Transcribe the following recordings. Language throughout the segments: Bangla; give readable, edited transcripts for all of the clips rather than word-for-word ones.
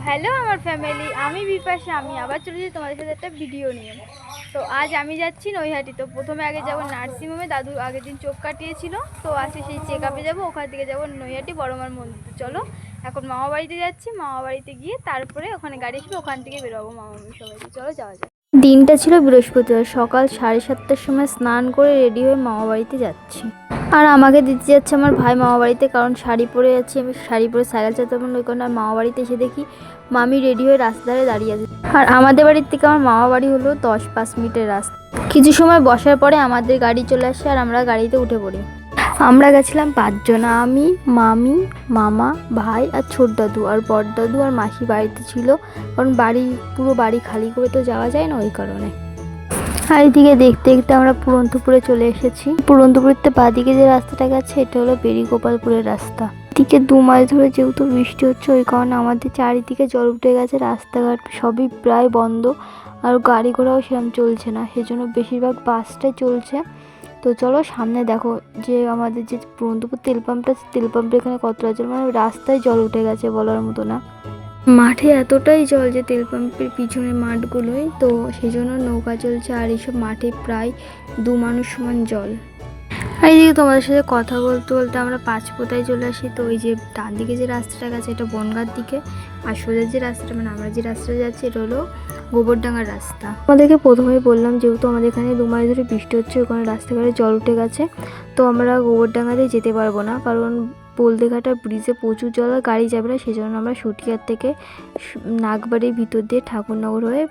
হ্যালো আমার ফ্যামিলি, আমি বিপাশা। আমি আবার চলে যাই তোমাদের সাথে একটা ভিডিও নিয়ে। তো আজ আমি যাচ্ছি নৈহাটি। তো প্রথমে আগে যাব নার্সিংহোমে, দাদু আগের দিন চোখ কাটিয়েছিল, তো আজকে সেই চেক আপে যাবো। ওখান থেকে যাবো নৈহাটি বড়মার মন্দির। চলো এখন মামা বাড়িতে যাচ্ছি, মামা বাড়িতে গিয়ে তারপরে ওখানে গাড়ি ছিল, ওখান থেকে বেরোবো মামা সবাই। চলো যাওয়া যায়। দিনটা ছিল বৃহস্পতিবার, সকাল 7:30টার সময় স্নান করে রেডি হয়ে মামা বাড়িতে যাচ্ছি। আর আমাকে দিতে যাচ্ছে আমার ভাই মামা বাড়িতে, কারণ শাড়ি পরে যাচ্ছি। আমি শাড়ি পরে সাইকেল চালাতে পারবো না, ওই কারণে। আর মামা বাড়িতে এসে দেখি মামি রেডি হয়ে রাস্তায় দাঁড়িয়ে আছে। আর আমাদের বাড়ির থেকে আমার মামা বাড়ি হলো 10-5 মিনিটের রাস্তা। কিছু সময় বসার পরে আমাদের গাড়ি চলে আসে আর আমরা গাড়িতে উঠে পড়ি। আমরা গেছিলাম 5 জন, আমি, মামি, মামা, ভাই আর ছোট দাদু আর বড় দাদু আর মাসি বাড়িতে ছিল, কারণ পুরো বাড়ি খালি করে তো যাওয়া যায় না, ওই কারণে। আর এদিকে দেখতে দেখতে আমরা পুরন্তপুরে চলে এসেছি। পুরন্তপুরের বাঁদিকে যে রাস্তাটা গেছে এটা হলো বেরিগোপালপুরের রাস্তা। এদিকে 2 মাস ধরে যেহেতু বৃষ্টি হচ্ছে, ওই কারণে আমাদের চারিদিকে জল উঠে গেছে, রাস্তাঘাট সবই প্রায় বন্ধ। আর গাড়ি ঘোড়াও সেরকম চলছে না, সেজন্য বেশিরভাগ বাসটাই চলছে। তো চলো সামনে দেখো যে আমাদের যে পুরন্তপুর তেল পাম্পের এখানে কতটা জল, মানে রাস্তায় জল উঠে গেছে বলার মতো না। মাঠে এতটাই জল যে তেল পাম্পের পিছনে মাঠগুলোই, তো সেই জন্য নৌকা চলছে। আর এইসব মাঠে প্রায় 2 মানুষ সমান জল। আর এইদিকে তোমাদের সাথে কথা বলতে বলতে আমরা পাঁচপোতায় চলে আসি। তো ওই যে ডান দিকে যে রাস্তাটা গেছে এটা বনগাঁর দিকে, আর সোজা যে রাস্তাটা, মানে আমরা যে রাস্তাটা যাচ্ছি এটা হলো গোবরডাঙ্গার রাস্তা। আমাদেরকে প্রথমেই বললাম যেহেতু আমাদের এখানে 2 মাস ধরে বৃষ্টি হচ্ছে, ওখানে রাস্তাঘাটে জল উঠে গেছে, তো আমরা গোবরডাঙ্গাতে যেতে পারবো না, কারণ বলদেঘাটা ব্রিজে প্রচুর জল, আর গাড়ি যাবে না। সেই জন্য আমরা সুটিয়ার থেকে নাগবাড়ির ভিতর দিয়ে ঠাকুরনগর হয়ে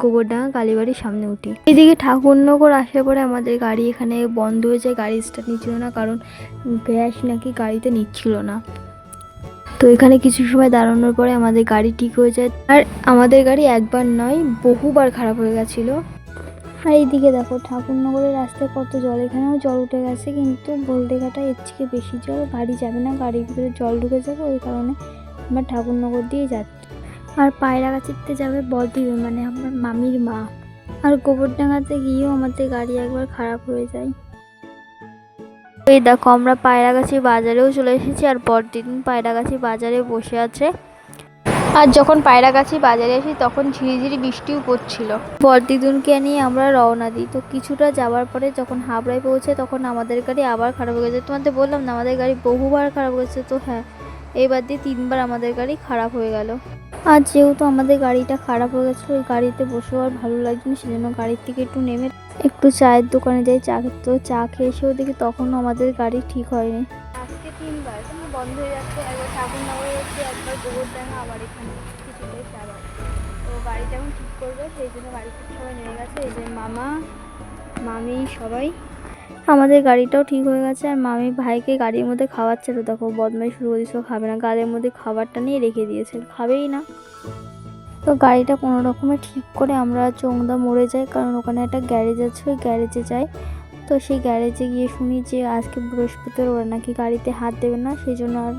গোবরডাঙ্গা কালীবাড়ির সামনে উঠি। এদিকে ঠাকুরনগর আসার পরে আমাদের গাড়ি এখানে বন্ধ হয়ে যায়, গাড়ি স্টার্ট নিচ্ছিল না, কারণ গ্যাস নাকি গাড়িতে নিচ্ছিল না। তো এখানে কিছু সময় দাঁড়ানোর পরে আমাদের গাড়ি ঠিক হয়ে যায়। আর আমাদের গাড়ি একবার নয় বহুবার খারাপ হয়ে গেছিলো। আর এইদিকে দেখো ঠাকুরনগরের রাস্তায় কত জল, এখানেও জল উঠে গেছে, কিন্তু বলদেঘাটা এর থেকে বেশি জল, গাড়ি যাবে না, গাড়ির ভিতরে জল ঢুকে যাবে, ওই কারণে আমরা ঠাকুরনগর দিয়ে যাচ্ছি। আর পায়রাগাছিতে যাবে বড়দিদি, মানে আমার মামির মা। আর গোবরডাঙ্গাতে গিয়েও আমাদের গাড়ি একবার খারাপ হয়ে যায়। এই দেখো আমরা পায়রাগাছি বাজারেও চলে এসেছি, আর বড়দিদি পায়রাগাছি বাজারে বসে আছে। আর যখন পায়রাগাছি বাজারে আসি তখন ঝিরিঝিরি বৃষ্টিও পড়ছিল। বড়দিদুনকে নিয়ে আমরা রওনা দিই। তো কিছুটা যাওয়ার পরে যখন হাবড়ায় পৌঁছে তখন আমাদের গাড়ি আবার খারাপ হয়ে গেছে। তোমাদের বললাম না আমাদের গাড়ি বহুবার খারাপ হয়েছে, তো হ্যাঁ এইবার দিয়ে 3বার আমাদের গাড়ি খারাপ হয়ে গেল। আর যেহেতু আমাদের গাড়িটা খারাপ হয়ে গেছিলো, ওই গাড়িতে বসেও আর ভালো লাগছে না, সেজন্য গাড়ির থেকে একটু নেমে একটু চায়ের দোকানে যাই। চা খেয়ে এসেও দেখি তখনও আমাদের গাড়ি ঠিক হয়নি। আজকে 3বার বন্ধ হয়ে যাচ্ছে, একবার ঠাকুরনগরে হচ্ছে, একবার গোবরডাঙ্গা, আবার এখানে কিছুটাই আবার। তো গাড়িটা এখন ঠিক করবে, সেই জন্য গাড়ি থেকে সবাই নেমে গেছে। এই যে মামা, মামি সবাই। আমাদের গাড়িটাও ঠিক হয়ে গেছে। আর মামি ভাইকে গাড়ির মধ্যে খাওয়াচ্ছে, তো দেখো বদমাই শুরু করে দিয়েছিল, খাবে না, গাড়ির মধ্যে খাবারটা নিয়ে রেখে দিয়েছে, খাবেই না। তো গাড়িটা কোনো রকমে ঠিক করে আমরা চোংদা মোড়ে যাই, কারণ ওখানে একটা গ্যারেজ আছে, ওই গ্যারেজে যাই। তো সেই গ্যারেজে গিয়ে শুনি যে আজকে বৃহস্পতিবার, ওরা নাকি গাড়িতে হাত দেবে না, সেই জন্য আর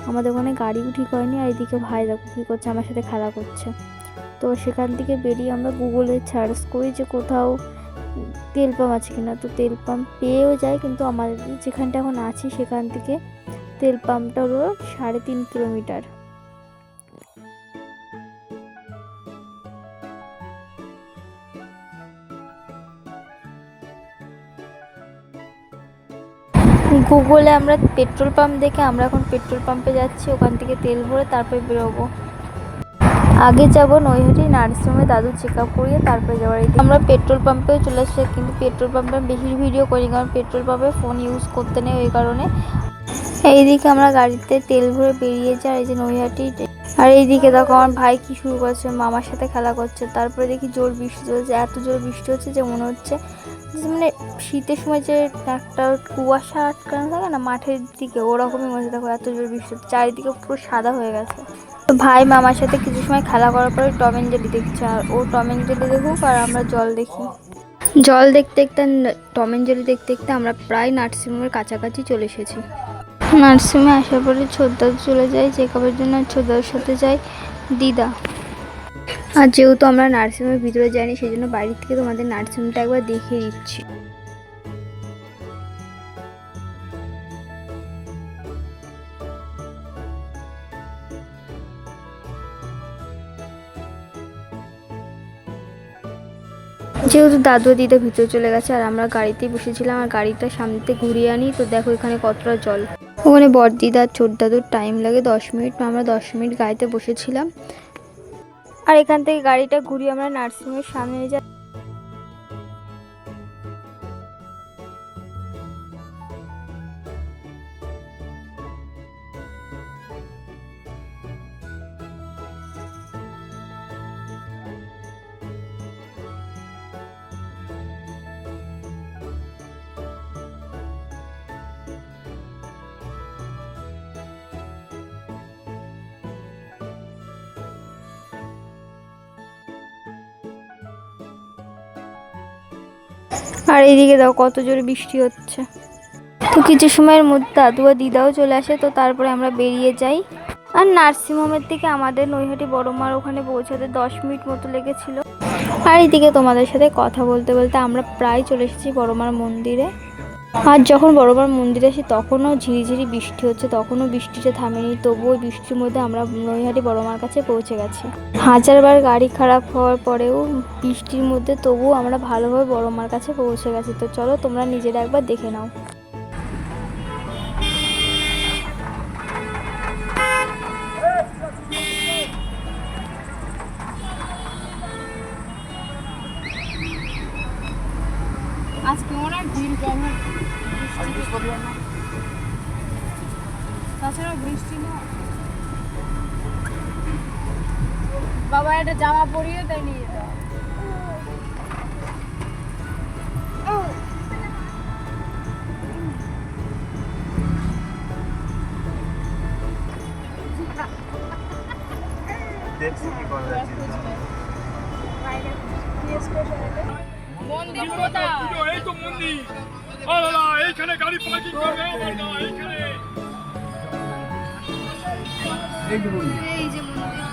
আমাদের ওখানে গাড়িও ঠিক হয়নি। আর এদিকে ভাই দেখো কী করছে, আমার সাথে খেলা করছে। তো সেখান থেকে বেরিয়ে আমরা গুগলে সার্চ করি যে কোথাও তেল পাম্প আছে কিনা। তো তেল পাম্প পেয়েও যায়, কিন্তু আমাদের যেখানটা এখন আছি সেখান থেকে তেল পাম্পটা হলো 3.5 কিলোমিটার। গুগলে আমরা পেট্রোল পাম্প দেখে আমরা এখন পেট্রোল পাম্পে যাচ্ছি, ওখান থেকে তেল ভরে তারপরে বেরোবো। আগে যাবো নৈহাটি নার্সিংহোমে দাদু চেক আপ করিয়ে তারপরে যাওয়ার। আমরা পেট্রোল পাম্পেও চলে আসছি, কিন্তু পেট্রোল পাম্পে বেশি ভিডিও করি, কারণ পেট্রোল পাম্পে ফোন ইউজ করতে নেই, ওই কারণে। এইদিকে আমরা গাড়িতে তেল ভরে বেরিয়ে যাই, এই যে নৈহাটি। আর এইদিকে দেখো আমার ভাই কি শুরু করছে, মামার সাথে খেলা করছে। তারপরে দেখি জোর বৃষ্টি চলছে, এত জোর বৃষ্টি হচ্ছে যে মনে হচ্ছে মানে শীতের সময় যে একটা কুয়াশা আটকানো থাকে না মাঠের দিকে, ওরকমই মনে হচ্ছে। দেখো এত জোর বৃষ্টি হচ্ছে, চারিদিকে পুরো সাদা হয়ে গেছে। তো ভাই মামার সাথে কিছু সময় খেলা করার পরে টম এন্ড জেরি দেখছে, আর ও টম এন্ড জেরি দেখুক আর আমরা জল দেখি। জল দেখতে দেখতে, টম এন্ড জেরি দেখতে দেখতে আমরা প্রায় নার্সিংহোমের কাছাকাছি চলে এসেছি। নার্সিংহোমে আসার পরে ছোটদাদু চলে যায় চেক আপের জন্য, ছোটদাদুর সাথে যায় দিদা। আর যেহেতু আমরা নার্সিংহোমের ভিতরে যাইনি, সেই জন্য বাইরে থেকে তোমাদের নার্সিংহোমটা একবার দেখিয়ে দিচ্ছি। যেহেতু দাদু আর দিদা ভিতরে চলে গেছে আর আমরা গাড়িতেই বসেছিলাম আর গাড়িটা সামনেতে ঘুরিয়ে আনি, তো দেখো এখানে কতটা জল। ওখানে বড়দিদা আর ছোট দাদুর টাইম লাগে 10 মিনিট, আমরা 10 মিনিট গাড়িতে বসেছিলাম। আর এখান থেকে গাড়িটা ঘুরিয়ে আমরা নার্সিংহোমের সামনে নিয়ে যাই। আর এইদিকে দাও কত জোরে বৃষ্টি হচ্ছে। তো কিছু সময়ের মধ্যে দাদু আর দিদাও চলে আসে, তো তারপরে আমরা বেরিয়ে যাই। আর নার্সিংহোমের থেকে আমাদের নৈহাটি বড় মার ওখানে পৌঁছাতে 10 মিনিট মতো লেগেছিল। আর এদিকে তোমাদের সাথে কথা বলতে বলতে আমরা প্রায় চলে এসেছি বড় মার মন্দিরে। আর যখন বড় মার মন্দিরে আসি তখনও ঝিরিঝিরি বৃষ্টি হচ্ছে, তখনও বৃষ্টিটা থামেনি, তবুও বৃষ্টির মধ্যে আমরা নৈহাটি বড় মার কাছে পৌঁছে গেছি। হাজারবার গাড়ি খারাপ হওয়ার পরেও বৃষ্টির মধ্যে তবুও আমরা ভালোভাবে বড় মার কাছে পৌঁছে গেছি। তো চলো তোমরা নিজেরা একবার দেখে নাও। আজকে অনেক ভিড় কম, তাছাড়া বৃষ্টি না। বাবা একটা জামা পরিয়ে তাই নিয়ে যাও। দেখছি কি করা যাচ্ছে। মন্দির কোথায়? এই তো মন্দির। আল্লাহ, এইখানে গাড়ি পার্কিং করবে আমার না, এইখানে। এই যে মন্দির। এই যে মন্দির।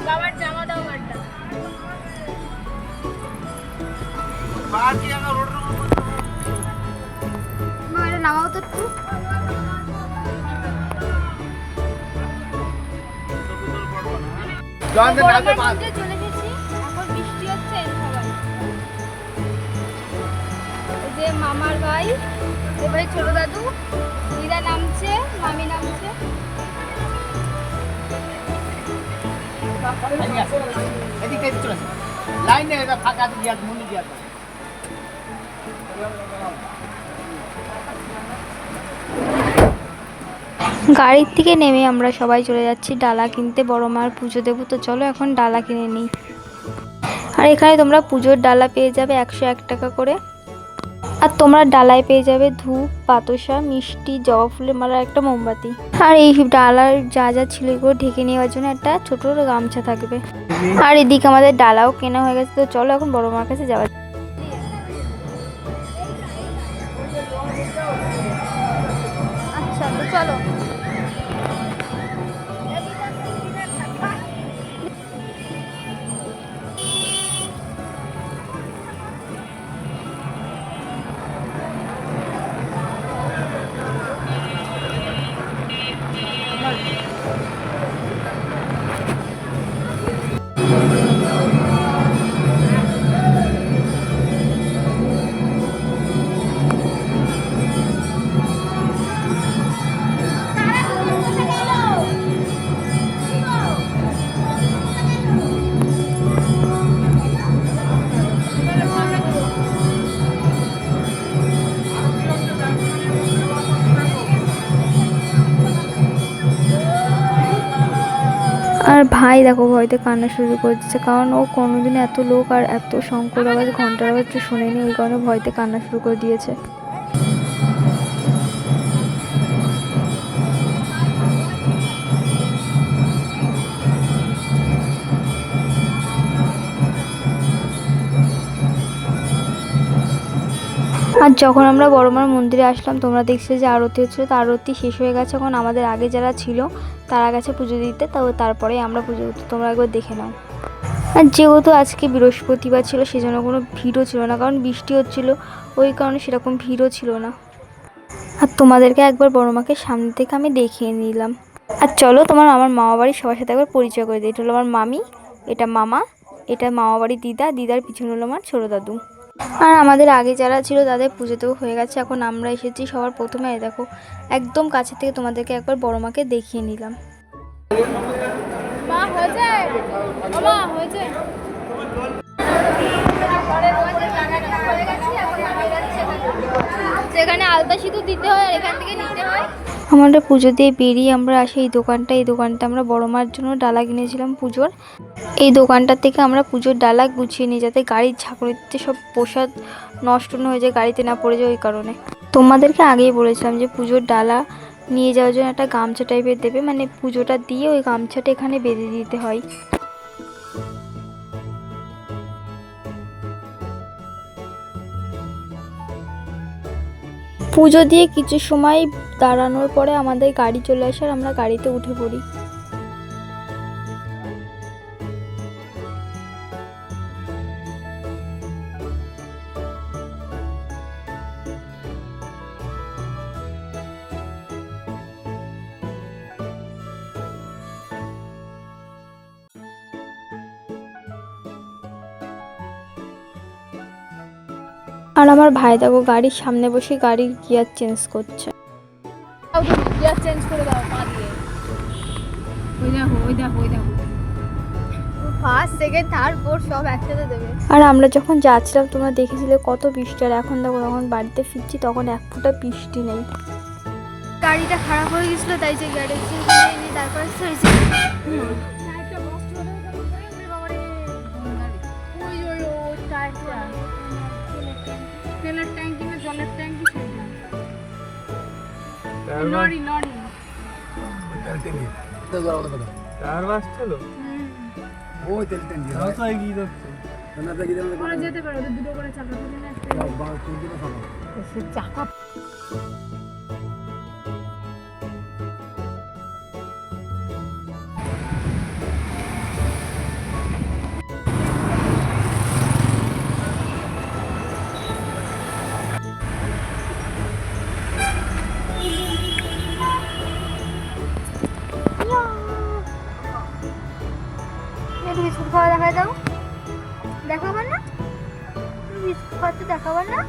বাবার জামা দাও একটা। বাকি আগা রোডের উপর মা এটা নামাও তো একটু। জয়েন্ট নামবে বাস। চলে এসেছি, এখন বৃষ্টি হচ্ছে এই সবাই। এই যে মামার ভাই, এবারে ছোট দাদু, দিদা নামছে, মামি নামছে। এদিকে চলে আসো। লাইনে এটা ফাঁকা দিয়ে মন্দির দিয়ে আসো। গাড়ির থেকে নেমে আমরা সবাই চলে যাচ্ছি ডালা কিনতে, বড় মার পুজো দেবো। তো চলো এখন ডালা কিনে নিই। আর এখানে তোমরা পুজোর ডালা পেয়ে যাবে 101 টাকা করে। আর তোমরা ডালায় পেয়ে যাবে ধূপ, বাতাসা, মিষ্টি, জবা ফুলের মালা, একটা মোমবাতি। আর এই ডালার যা যা ছিল এগুলো ঢেকে নেওয়ার জন্য একটা ছোট গামছা থাকবে। আর এদিকে আমাদের ডালাও কেনা হয়ে গেছে। তো চলো এখন বড় মার কাছে যাওয়া। আচ্ছা তো চলো। আর ভাই দেখো ভয়তে কান্না শুরু করে দিচ্ছে, কারণ ও কোনোদিন এত লোক আর এত শঙ্কর আওয়াজ, ঘন্টার আওয়াজ শোনেনি, ওই কারণে ভয়তে কান্না শুরু করে দিয়েছে। আর যখন আমরা বড়মার মন্দিরে আসলাম তোমরা দেখছো যে আরতি হচ্ছিলো, তো আরতি শেষ হয়ে গেছে। এখন আমাদের আগে যারা ছিল তারা গেছে পুজো দিতে, তারপরে আমরা পুজো করতে, তোমরা একবার দেখে নাও। আর যেহেতু আজকে বৃহস্পতিবার ছিল সেজন্য কোনো ভিড়ও ছিল না, কারণ বৃষ্টি হচ্ছিল, ওই কারণে সেরকম ভিড়ও ছিল না। আর তোমাদেরকে একবার বড়মাকে সামনে থেকে আমি দেখিয়ে নিলাম। আর চলো তোমার আমার মামা বাড়ির সবার সাথে একবার পরিচয় করে দিই। এটা হলো আমার মামি, এটা মামা, এটা মামাবাড়ি দিদা, দিদার পিছনে হলো আমার ছোটো দাদু। আর আমাদের আগে যারা ছিল তাদের পুজোতেও হয়ে গেছে, এখন আমরা এসেছি সবার প্রথমে। দেখো একদম কাছে থেকে তোমাদেরকে একবার বড় মাকে দেখিয়ে নিলাম। মা হয়েছে, মা হয়েছে। সেখানে আলতা সিঁদুর দিতে হয় আর এখান থেকে নিতে হয়। আমাদের পুজো দিয়ে বেরিয়ে আমরা আসি এই দোকানটা আমরা বড় মার জন্য ডালা কিনেছিলাম পুজোর। এই দোকানটা থেকে আমরা পুজোর ডালা গুছিয়ে নিই, যাতে গাড়ির ঝাঁকুনিতে সব প্রসাদ নষ্ট না হয়ে যায়, গাড়িতে না পড়ে যায়। ওই কারণে তোমাদেরকে আগেই বলেছিলাম যে পুজোর ডালা নিয়ে যাওয়ার জন্য একটা গামছা টাইপের দেবে, মানে পুজোটা দিয়ে ওই গামছাটা এখানে বেঁধে দিতে হয়। পুজো দিয়ে কিছু সময় দাঁড়ানোর পরে আমাদের গাড়ি চলে আসে আর আমরা গাড়িতে উঠে পড়ি। আর আমার ভাই দেখো গাড়ির সামনে বসে গাড়ির গিয়ার চেঞ্জ করছে। গিয়ার চেঞ্জ করে দাও পা দিয়ে। ওই দেখো ফার্স্ট সেকেন্ড থার্ড ফোর্থ সব একসাথে দেবে। আর আমরা যখন যাচ্ছিলাম তোমরা দেখেছিলে কত বৃষ্টি, আর এখন দেখো যখন বাড়িতে ফিরছি তখন এক ফোঁটা বৃষ্টি নেই। গাড়িটা খারাপ হয়ে গেছিল তাই যে গাড়ি চেঞ্জ করে নিয়ে তারপরে সার্ভিস। তেলের ট্যাঙ্কি না জলের ট্যাঙ্কি, লরি লরি চার মাস ছিল ওই তেল ট্যাঙ্কি রাস্তায় গিয়ে যাচ্ছে না দেখি ওরা যেতে পারে, ওদের দুটো করে চাকা তুলে নিয়ে আসতে চাকা। বিস্কুট খাওয়া দেখাই দাও, দেখাবার না বিস্কুট খাওয়াতে দেখাবার না।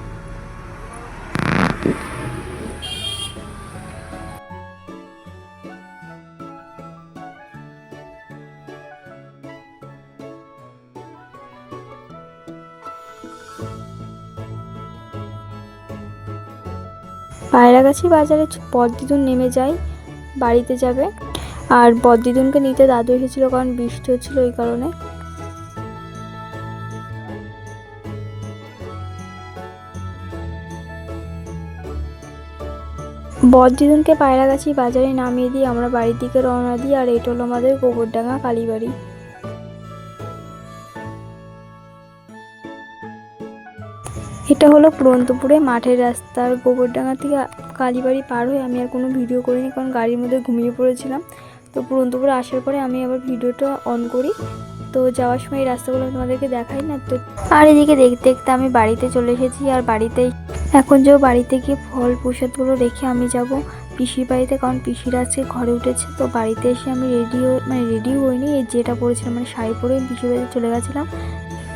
পায়রাগাছি বাজারে বদ্দিদুন নেমে যায়, বাড়িতে যাবে। আর বদ্দিদুনকে নিতে দাদু এসেছিল, কারণ বৃষ্টি হচ্ছিল ওই কারণে। বদ্দিদুনকে পায়রাগাছি বাজারে নামিয়ে দিয়ে আমরা বাড়ির দিকে রওনা দিই। আর এটা হলো আমাদের গোবরডাঙ্গা কালীবাড়ি। এটা হলো পুরন্তপুরে মাঠের রাস্তা। আর গোবরডাঙ্গা থেকে কালীবাড়ি পার হয়ে আমি আর কোনো ভিডিও করিনি, কারণ গাড়ির মধ্যে ঘুমিয়ে পড়েছিলাম। তো পুরন্তপুরে আসার পরে আমি আবার ভিডিওটা অন করি। তো যাওয়ার সময় এই রাস্তাগুলো তোমাদেরকে দেখাই না তো। আর এদিকে দেখতে দেখতে আমি বাড়িতে চলে এসেছি। আর বাড়িতেই এখন যাও, বাড়িতে গিয়ে ফল প্রসাদগুলো রেখে আমি যাব পিসির বাড়িতে, কারণ পিসিরা আজকে ঘরে উঠেছে। তো বাড়িতে এসে আমি রেডি হইনি, এই যেটা পরেছিলাম মানে শাড়ি পরে আমি পিসির বাড়িতে চলে গেছিলাম।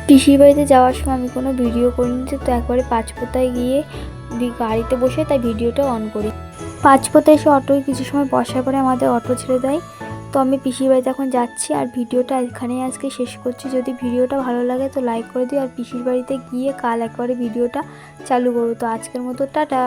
পিসির বাড়িতে যাওয়ার সময় আমি কোনো ভিডিও করিনি, তো একবারে পাঁচপোতায় গিয়ে গাড়িতে বসে তাই ভিডিওটা অন করি। পাঁচপোতায় এসে অটোয় কিছু সময় বসার পরে আমাদের অটো ছেড়ে দেয়। তো আমি পিসির বাড়িতে এখন যাচ্ছি। আর ভিডিওটা এখানেই আজকে শেষ করছি। যদি ভিডিওটা ভালো লাগে তো লাইক করে দিও। আর পিসির বাড়িতে গিয়ে কাল একবারে ভিডিওটা চালু করো। তো আজকের মতো টাটা।